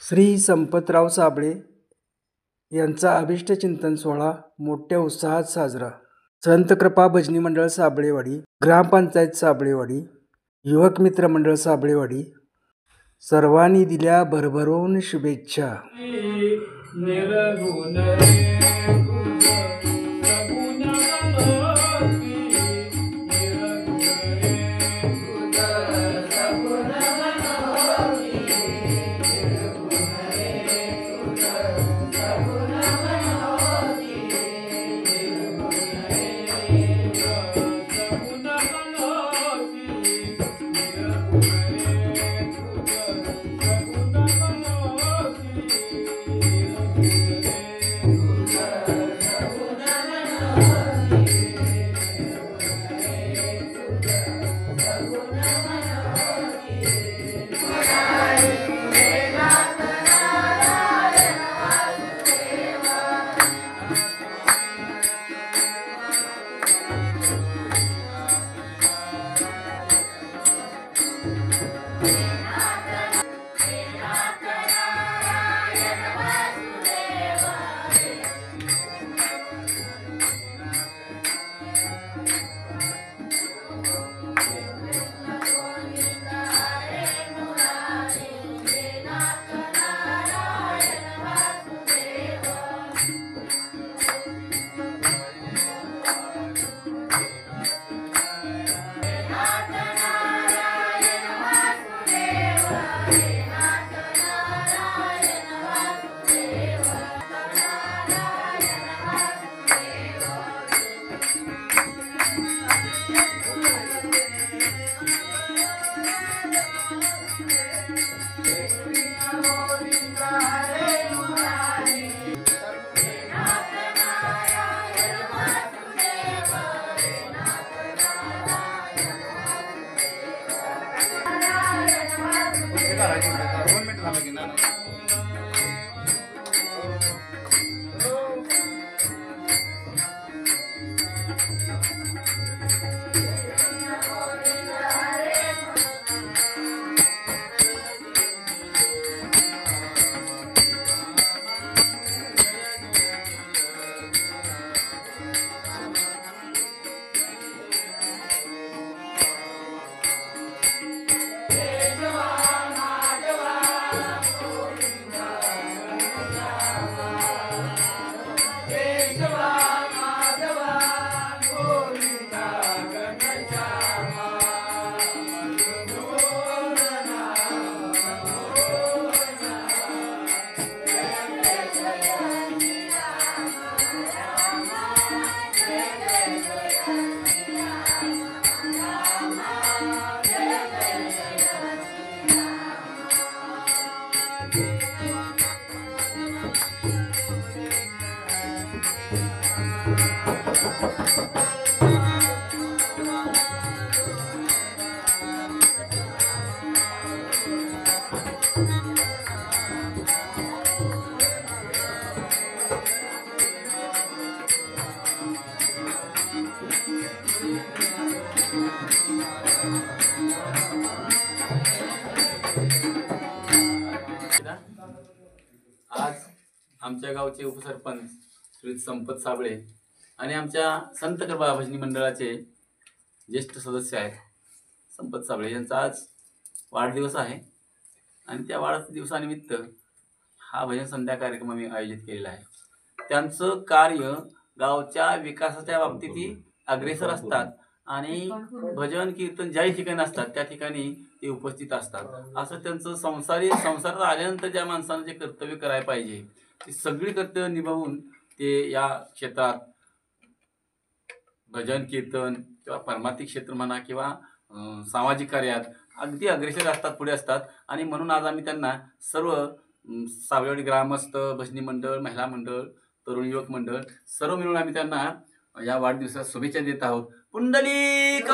श्री संपतराव साबळे यांचा अभिष्टचिंतन सोहळा मोठ्या उत्साहात साजरा। संतकृपा भजनी मंडळ साबळेवाडी, ग्रामपंचायत साबळेवाडी, युवक मित्र मंडळ साबळेवाडी सर्वांनी दिल्या भरभरून शुभेच्छा। आज आमच्या गावचे उपसरपंच श्री संपत साबळे आणि आमच्या संतकृपा भजनी मंडळाचे ज्येष्ठ सदस्य आहेत संपत साबळे यांचा आज वाढदिवस आहे आणि त्या वाढदिवसानिमित्त हा भजन संध्या कार्यक्रम आम्ही आयोजित केलेला आहे। त्यांचं कार्य गावच्या विकासाच्या बाबतीत अग्रेसर असतात आणि भजन कीर्तन ज्या ठिकाणी असतात त्या ठिकाणी ते उपस्थित असतात। असं त्यांचं संसारात आल्यानंतर ज्या माणसानं जे कर्तव्य करायला पाहिजे ती सगळी कर्तव्य निभावून ते या क्षेत्रात भजन कीर्तन किंवा परमार्थिक क्षेत्र म्हणा किंवा सामाजिक कार्यात अगदी अग्रेसर असतात, पुढे असतात। आणि म्हणून आज आम्ही त्यांना सर्व साबळेवाडी ग्रामस्थ, भजनी मंडळ, महिला मंडळ, तरुण युवक मंडळ सर्व मिळून आम्ही त्यांना या वाढदिवसात शुभेच्छा देत आहोत। पुंडलिक